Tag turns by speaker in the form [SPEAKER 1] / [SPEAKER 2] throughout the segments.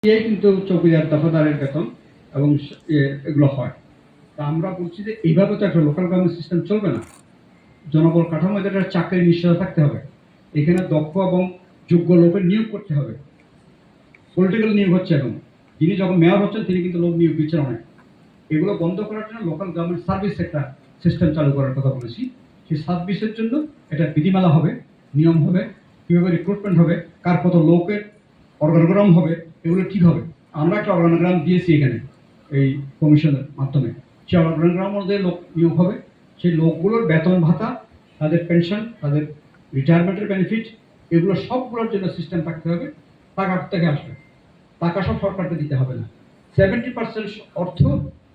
[SPEAKER 1] কিন্তু চৌকিদার দফাদারের বেতন এবং এগুলো হয়। তা আমরা বলছি যে এইভাবে তো একটা লোকাল গভর্নমেন্ট সিস্টেম চলবে না। জনবল কাঠামোতে একটা চাকরির নিশ্চয়তা থাকতে হবে। এখানে দক্ষ এবং যোগ্য লোকের নিয়োগ করতে হবে। পলিটিক্যাল নিয়োগ হচ্ছে এখন। যিনি যখন মেয়র হচ্ছেন তিনি কিন্তু লোক নিয়োগ দিচ্ছেন অনেক। এগুলো বন্ধ করার জন্য লোকাল গভর্নমেন্ট সার্ভিস একটা সিস্টেম চালু করার কথা বলেছি। সেই সার্ভিসের জন্য এটা বিধিমালা হবে, নিয়ম হবে, কীভাবে রিক্রুটমেন্ট হবে, কার কত লোকের অর্গানোগ্রাম হবে, এগুলো ঠিক হবে। আমরা একটা অর্গানোগ্রাম দিয়েছি এখানে এই কমিশনের মাধ্যমে। সেই অর্গানোগ্রাম অনুযায়ী লোক নিয়োগ হবে। সেই লোকগুলোর বেতন ভাতা, তাদের পেনশন, তাদের রিটায়ারমেন্টের বেনিফিট, এগুলো সবগুলোর জন্য সিস্টেম থাকতে হবে। টাকা থেকে আসবে, টাকা সব সরকারকে দিতে হবে না। 70% অর্থ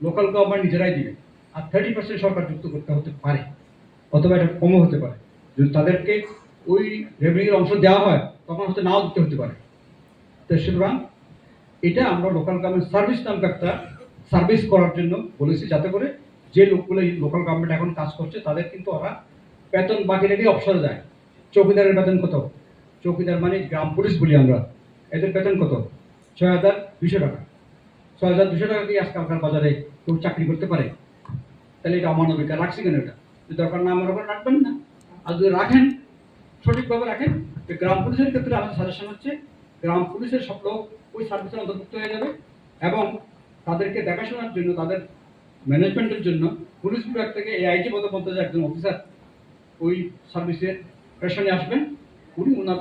[SPEAKER 1] লোকাল গভর্নমেন্ট নিজেরাই দিবে, আর 30% সরকার যুক্ত করতে হতে পারে, অথবা এটা কমও হতে পারে। যদি তাদেরকে ওই রেভিনিউর অংশ দেওয়া হয় তখন হয়তো নাও দিতে হতে পারে। তো সুতরাং এটা আমরা লোকাল গভর্নমেন্ট সার্ভিস নামক একটা সার্ভিস করার জন্য বলেছি, যাতে করে যে লোকগুলো লোকাল গভর্নমেন্ট এখন কাজ করছে তাদের কিন্তু ওরা বেতন বাকি রেখে অবসরে যায়। চৌকিদারের বেতন কত? চৌকিদার মানে গ্রাম পুলিশ বলি আমরা, এদের বেতন কত? ৬,২০০ টাকা। ৬,২০০ টাকা দিয়ে আজকালকার বাজারে কেউ চাকরি করতে পারে? তাহলে এটা অমানবিক। রাখছি কেন? এটা যদি দরকার না আমার ওপর রাখবেন না। আর যদি রাখেন, সঠিকভাবে রাখেন, গ্রাম পুলিশের ক্ষেত্রে আমাদের সাজেশন হচ্ছে গ্রাম পুলিশের সব লোক ওই সার্ভিসের অন্তর্ভুক্ত হয়ে যাবে, এবং তাদেরকে দেখাশোনার জন্য, তাদের ম্যানেজমেন্টের জন্য পুলিশ বিভাগ থেকে এআইজি পদে একজন অফিসার ওই সার্ভিসের প্রেশনে আসবেন। উনি ওনার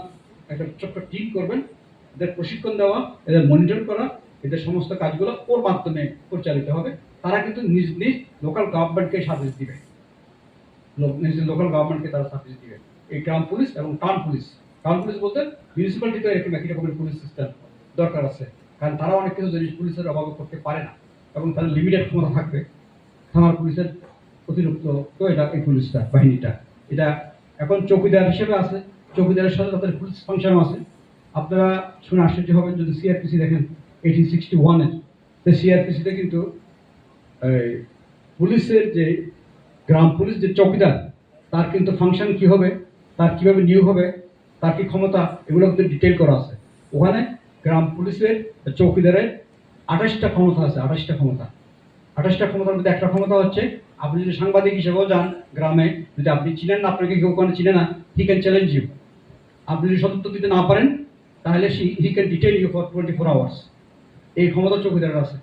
[SPEAKER 1] একটা ছোট্ট টিম করবেন, এদের প্রশিক্ষণ দেওয়া, এদের মনিটর করা, এদের সমস্ত কাজগুলো ওর মাধ্যমে পরিচালিত হবে। তারা কিন্তু নিজ নিজ লোকাল গভর্নমেন্টকে সার্ভিস দিবে, নিজ লোকাল গভর্নমেন্টকে তারা সার্ভিস দিবে। এই গ্রাম পুলিশ এবং টাউন পুলিশ, টাউন পুলিশ বলতে মিউনিসিপ্যালিটিতে একই রকমের পুলিশ সিস্টেম দরকার আছে, কারণ তারা অনেক কিছু জিনিস পুলিশের অভাবে করতে পারে না, এবং তাদের লিমিটেড ক্ষমতা থাকবে। থানার পুলিশের অতিরিক্ত তো এটা এই পুলিশটা বাহিনীটা, এটা এখন চৌকিদার হিসেবে আছে, চৌকিদারের সাথে তাদের পুলিশ ফাংশন আছে। আপনারা শুনে আশ্চর্য হবেন যদি সিআরপিসি দেখেন 1861-এর, সেই সিআরপিসিতে কিন্তু পুলিশের যে গ্রাম পুলিশ যে চৌকিদার, তার কিন্তু ফাংশন কি হবে, তার কিভাবে নিয়োগ হবে, তার কি ক্ষমতা, এগুলো কিন্তু ডিটেল করা আছে ওখানে। গ্রাম পুলিশের চৌকিদারের 28টা ক্ষমতা আছে, 28টা ক্ষমতা। 28টা ক্ষমতার মধ্যে একটা ক্ষমতা হচ্ছে, আপনি যদি সাংবাদিক হিসেবেও যান গ্রামে, যদি আপনি চিনেন না, আপনাকে কেউ ওখানে চিনে না, হি ক্যান চ্যালেঞ্জ ইউ। আপনি যদি সত্য দিতে না পারেন তাহলে he can detain you for 24 hours. এই ক্ষমতা চৌকিদারের আছে।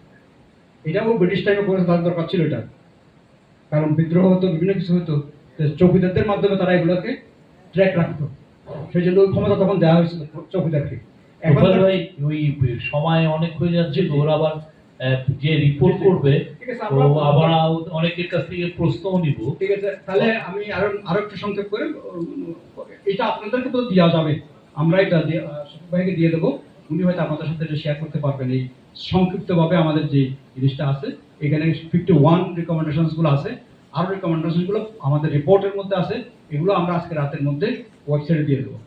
[SPEAKER 1] এটাও ব্রিটিশ টাইমে করেছে, তাদের দরকার ছিল এটা, কারণ বিদ্রোহ হতো, বিভিন্ন কিছু হতো, চৌকিদারদের মাধ্যমে তারা এগুলোকে ট্র্যাক রাখতো। সেই জন্য ওই ক্ষমতা তখন দেওয়া হয়েছিল চৌকিদারকে।
[SPEAKER 2] এখন ভাই ওই সময় অনেক হয়ে যাচ্ছে, তো ওরা আবার যে রিপোর্ট করবে, তো আবার অনেকের কাছ থেকে প্রশ্নও নিব।
[SPEAKER 1] ঠিক আছে, তাহলে আমি আরো একটু সংক্ষেপ করে, এটা আপনাদেরকে তো দেওয়া যাবে, আমরা এটা ভাইকে দিয়ে দেবো, উনি হয়তো আপনাদের সাথে এটা শেয়ার করতে পারবেন। এই সংক্ষিপ্তভাবে আমাদের যে জিনিসটা আছে, এখানে 51 রিকমেন্ডেশনস গুলো আছে, আরো রিকমেন্ডেশন গুলো আমাদের রিপোর্টের মধ্যে আছে, এগুলো আমরা আজকে রাতের মধ্যে ওয়েবসাইটে দিয়ে দেবো।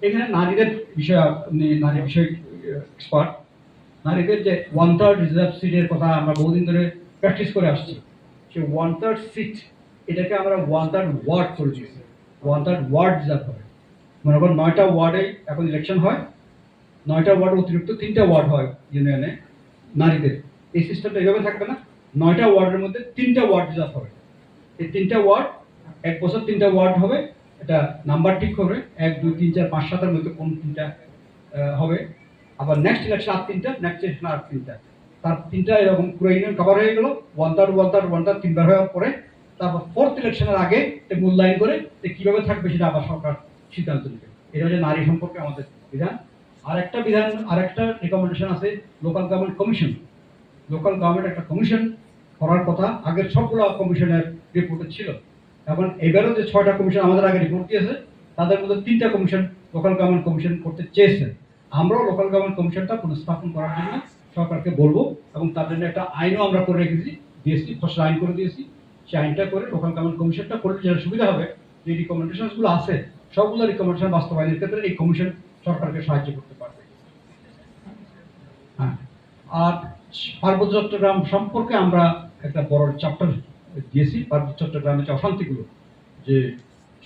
[SPEAKER 1] এখানে নারীদের বিষয়, আপনি নারী বিষয় এক্সপার্ট, নারীদের যে 1/3 রিজার্ভ সিটের কথা আমরা বহুদিন ধরে প্র্যাকটিস করে আসছি, সে 1/3 সিট এটাকে আমরা 1/3 ওয়ার্ড করে দিয়েছি। 1/3 ওয়ার্ড রিজার্ভ হবে, মনে করেন 9টা ওয়ার্ডে এখন ইলেকশন হয়, 9টা ওয়ার্ড অতিরিক্ত 3টা ওয়ার্ড হয় ইউনিয়নে নারীদের। এই সিস্টেমটা এইভাবে থাকবে না, 9টা ওয়ার্ডের মধ্যে 3টা ওয়ার্ড রিজার্ভ হবে। এই 3টা ওয়ার্ড, এক বছর 3টা ওয়ার্ড হবে, এটা নাম্বার ঠিক করবে 1, 2, 3, 4, 5, 7-এর মধ্যে কোন 3টা হবে। আবার নেক্সট ইলেকশন আর 3টা, নেক্সট ইলেকশন আর 3টা, তার 3টা এরকম পুরো ইউনিয়ন কভার হয়ে গেল। 1/3 3বার হওয়ার পরে তারপর 4th ইলেকশনের আগে মূল্যায়ন করে কিভাবে থাকবে সেটা আবার সরকার সিদ্ধান্ত নেবে। এটা হচ্ছে নারী সম্পর্কে আমাদের বিধান। আরেকটা বিধান, আরেকটা রিকমেন্ডেশন আছে local government commission. Local government একটা কমিশন করার কথা, আগের সবগুলো কমিশনের রিপোর্টে ছিল। এখন এবারও যে 6টা কমিশন আমাদের আগে রিপোর্ট দিয়েছে, তাদের মধ্যে 3টা কমিশন লোকাল গভর্নমেন্ট কমিশন করতে চেয়েছে। আমরাও লোকাল গভর্নমেন্ট কমিশনটা পুনঃস্থাপন করার জন্য সরকারকে বলবো, এবং তার জন্য একটা আইনও আমরা করে রেখেছি, দিয়েছি, খসড়া আইন করে দিয়েছি। সেই আইনটা করে লোকাল গভর্নমেন্ট কমিশনটা করলে যেটা সুবিধা হবে, যে রিকমেন্ডেশনগুলো আছে সবগুলো রিকমেন্ডেশন বাস্তবায়নের ক্ষেত্রে এই কমিশন সরকারকে সাহায্য করতে পারবে। হ্যাঁ, আর পার্বত্য চট্টগ্রাম সম্পর্কে আমরা একটা বড় চ্যাপ্টার দিয়েছি। পার্বত্য চট্টগ্রামের যে অশান্তিগুলো, যে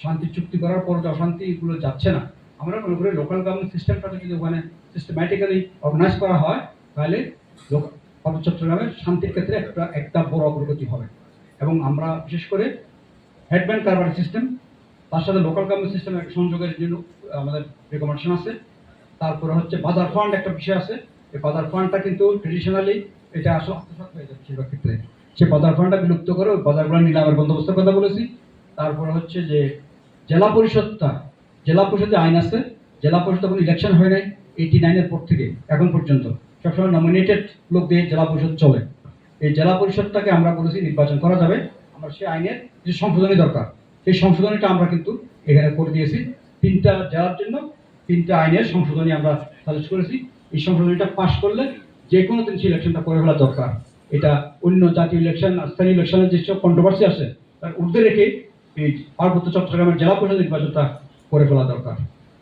[SPEAKER 1] শান্তি চুক্তি করার পর যে অশান্তিগুলো যাচ্ছে না, আমরা মনে করি লোকাল গভর্নমেন্ট সিস্টেমটাকে যদি ওখানে সিস্টেম্যাটিক্যালি অর্গানাইজ করা হয়, তাহলে পার্বত্য চট্টগ্রামের শান্তির ক্ষেত্রে একটা বড় অগ্রগতি হবে। এবং আমরা বিশেষ করে হেডব্যান্ড কারবারি সিস্টেম, তার সাথে লোকাল গভর্নমেন্ট সিস্টেম সংযোগের জন্য আমাদের রেকমেন্ডেশন আছে। তারপরে হচ্ছে বাজার ফান্ড একটা বিষয় আছে। এই বাজার ফান্ডটা কিন্তু ট্রেডিশনালি এটা আসলে আত্মসাৎ হয়ে যাচ্ছে বেশিরভাগ ক্ষেত্রে। সে বাজার ফান্ডটা বিলুপ্ত করে ওই বাজারগুলো নিলামের বন্দোবস্তের কথা বলেছি। তারপরে হচ্ছে যে জেলা পরিষদে আইন আছে। জেলা পরিষদ কোনো ইলেকশন হয় নাই 89-এর পর থেকে এখন পর্যন্ত সবসময় নমিনেটেড লোক দিয়ে জেলা পরিষদ চলে। এই জেলা পরিষদটাকে আমরা বলেছি নির্বাচন করা যাবে। আমরা সেই আইনের যে সংশোধনী দরকার, সেই সংশোধনীটা আমরা কিন্তু এখানে করে দিয়েছি। 3টা জেলার জন্য 3টা আইনের সংশোধনী আমরা সাজেস্ট করেছি। এই সংশোধনীটা পাশ করলে যে কোনো দিন ইলেকশনটা করে ফেলা দরকার। এটা অন্য জাতীয় ইলেকশন, স্থানীয় ইলেকশনের যেসব কন্ট্রোভার্সি আছে তার ঊর্ধ্বে রেখে এই পার্বত্য চট্টগ্রামের জেলা পরিষদ নির্বাচনটা করে ফেলা দরকার।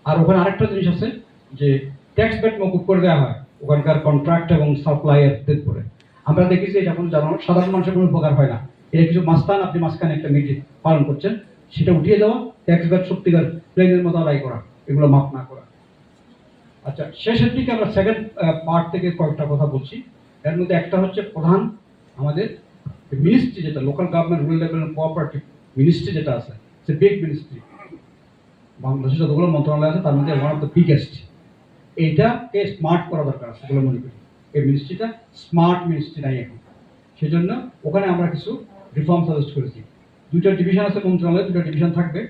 [SPEAKER 1] আর ওখানে আরেকটা জিনিস আছে যে ট্যাক্স ব্যাট মকুব করে দেওয়া হয় ওখানকার কন্ট্রাক্ট এবং সাপ্লায়ারদের উপরে। আমরা দেখেছি এটা কোনো সাধারণ মানুষের কোনো উপকার হয় না। এটা কিছু মাস্তান, আপনি মাঝখানে একটা মিটিং পালন করছেন, সেটা উঠিয়ে দেওয়া, ট্যাক্স ব্যাট সত্যিকার প্লেনের মতো আদায় করা, এগুলো মাফ না করা। আচ্ছা, শেষের দিকে আমরা সেকেন্ড পার্ট থেকে কয়েকটা কথা বলছি। এর মধ্যে একটা হচ্ছে প্রধান আমাদের মিনিস্ট্রি, যেটা local government rural development cooperative ministry যেটা আছে, সে বিগ মিনিস্ট্রি। বাংলাদেশে যতগুলো মন্ত্রণালয় আছে তার মধ্যে ওয়ান অফ দ্য বিগেস্ট। এইটাকে স্মার্ট করা দরকার আছে বলে মনে করি। এই মিনিস্ট্রিটা স্মার্ট মিনিস্ট্রি নাই এখন। সেজন্য ওখানে আমরা কিছু রিফর্ম সাজেস্ট করেছি। 2টা ডিভিশন আছে মন্ত্রণালয়ে, 2টা ডিভিশন থাকবে।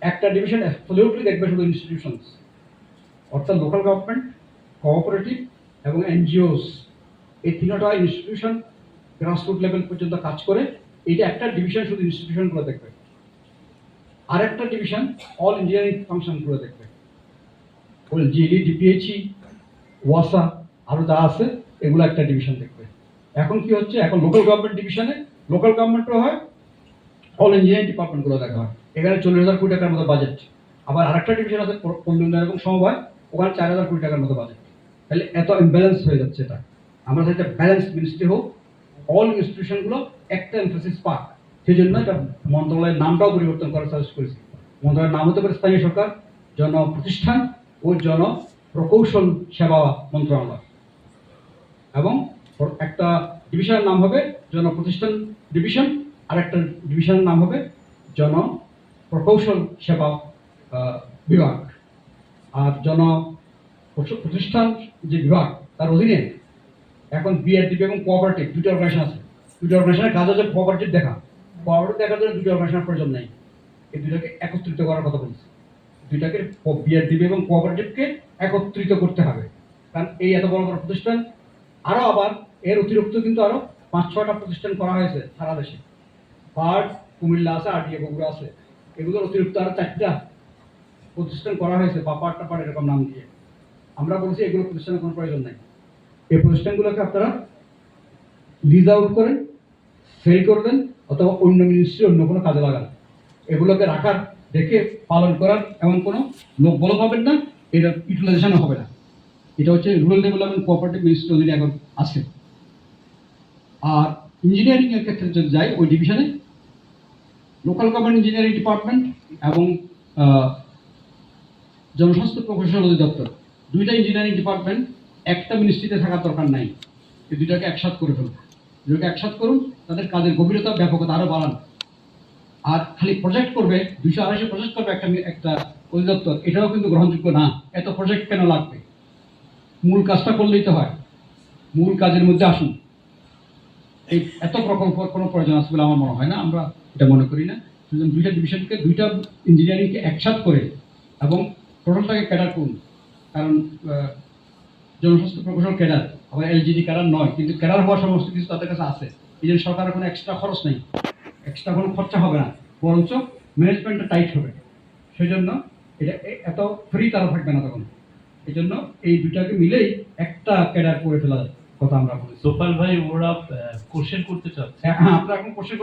[SPEAKER 1] একটা ডিভিশন অ্যাবসলিউটলি দেখবে শুধু ইনস্টিটিউশনস, অর্থাৎ লোকাল গভর্নমেন্ট, কোঅপারেটিভ এবং এনজিওস। এই 3টা ইনস্টিটিউশন গ্রাসরুট লেভেল পর্যন্ত কাজ করে। এইটা একটা ডিভিশন শুধু ইনস্টিটিউশনগুলো দেখবে। আরেকটা ডিভিশন অল ইঞ্জিনিয়ারিং ফাংশনগুলো দেখবে, ওই জিডি, ডিপিএইচই, ওয়াসা আরও যা আছে এগুলো একটা ডিভিশন দেখবে। এখন কি হচ্ছে, এখন লোকাল গভর্নমেন্ট ডিভিশনে লোকাল গভর্নমেন্টও হয়, অল ইঞ্জিনিয়ারিং ডিপার্টমেন্টগুলো দেখা হয়। এখানে 40,000 কোটি টাকার মতো বাজেট। আবার আরেকটা ডিভিশন আছে পল্লী উন্নয়ন এবং সমবায়, ওখানে 4,000 কোটি টাকার মতো বাজেট। তাহলে এত ইমব্যালেন্স হয়ে যাচ্ছে। এটা আমরা চাই একটা ব্যালেন্স মিনিস্ট্রি হোক, অল ইনস্টিটিউশনগুলো একটা এমফেসিস পাক। সেই জন্য এটা মন্ত্রণালয়ের নামটাও পরিবর্তন করার সাজেস্ট করেছি। মন্ত্রণালয়ের নাম হতে পারে স্থানীয় সরকার, জনপ্রতিষ্ঠান ও জনপ্রকৌশল সেবা মন্ত্রণালয়। এবং একটা ডিভিশনের নাম হবে জনপ্রতিষ্ঠান ডিভিশন, আর একটা ডিভিশনের নাম হবে জনপ্রকৌশল সেবা বিভাগ। আর প্রতিষ্ঠান যে বিভাগ তার অধীনে এখন বিআরডিপি এবং কোঅপারেটিভ 2টা অর্গানাইজেশন আছে। 2টা অর্গানাইজেশনের কাজ হচ্ছে কোঅপারেটিভ দেখার জন্য 2টা অর্গানাইজেশনের প্রয়োজন নেই। এই 2টাকে একত্রিত করার কথা বলছি। 2টাকে বিআরডিপি এবং কোঅপারেটিভকে একত্রিত করতে হবে। কারণ এই এত বড় বড় প্রতিষ্ঠান, আরও আবার এর অতিরিক্ত কিন্তু আরও 5-6টা প্রতিষ্ঠান করা হয়েছে সারা দেশে। পার্ট কুমিল্লা আছে, আরডিএ বগুড়া আছে, এগুলোর অতিরিক্ত আরও 4টা প্রতিষ্ঠান করা হয়েছে, বাপার টাপার এরকম নাম দিয়ে। আমরা বলছি এগুলো প্রতিষ্ঠানের কোনো প্রয়োজন নেই। এই প্রতিষ্ঠানগুলোকে আপনারা লিজ আউট করেন, সেল করে দেন, অথবা অন্য মিনিস্ট্রি অন্য কোনো কাজে লাগান। এগুলোকে রাখার, দেখে পালন করার এমন কোনো লোক বল পাবেন না, এটা ইউটিলাইজেশনও হবে না। এটা হচ্ছে রুরাল ডেভেলপমেন্ট কোঅপারেটিভ মিনিস্ট্রি অধীনে এখন আছে। আর ইঞ্জিনিয়ারিং এর ক্ষেত্রে যদি যাই, ওই ডিভিশনে লোকাল গভর্নমেন্ট ইঞ্জিনিয়ারিং ডিপার্টমেন্ট এবং জনস্বাস্থ্য প্রকৌশল অধিদপ্তর, 2টা ইঞ্জিনিয়ারিং ডিপার্টমেন্ট একটা মিনিস্ট্রিতে থাকার দরকার নাই। এই 2টাকে একসাথ করে ফেলুন। 2টাকে একসাথ করুন, তাদের কাজের গভীরতা ব্যাপকতা আরও বাড়ান। আর খালি প্রজেক্ট করবে, 200-250 প্রজেক্ট করবে একটা অধিদপ্তর, এটাও কিন্তু গ্রহণযোগ্য না। এত প্রজেক্ট কেন লাগবে? মূল কাজটা করলেই তো হয়। মূল কাজের মধ্যে আসুন। এই এত প্রকল্প কোনো প্রয়োজন আছে বলে আমার মনে হয় না, আমরা এটা মনে করি না। সুতরাং 2টা ডিভিশনকে, 2টা ইঞ্জিনিয়ারিংকে একসাথ করে এবং টোটালটাকে ক্যাডার করুন। কারণ জনস্বাস্থ্য প্রকৌশল ক্যাডার, আবার এলজিডি ক্যাডার নয়, কিন্তু ক্যাডার হওয়ার সমস্ত কিছু তাদের কাছে আছে। এই জন্য সরকারের কোনো এক্সট্রা খরচ নেই, এক্সট্রা কোনো খরচা হবে না, বরঞ্চ ম্যানেজমেন্টটা টাইট হবে। সেই জন্য এটা এত ফ্রি তারা থাকবে না তখন। এই জন্য এই 2টাকে মিলেই একটা ক্যাডার করে ফেলার কথা আমরা বলি।
[SPEAKER 2] সোফাল ভাই, ওরা কোশ্চেন করতে চাচ্ছে।
[SPEAKER 1] হ্যাঁ, আপনারা এখন কোশ্চেন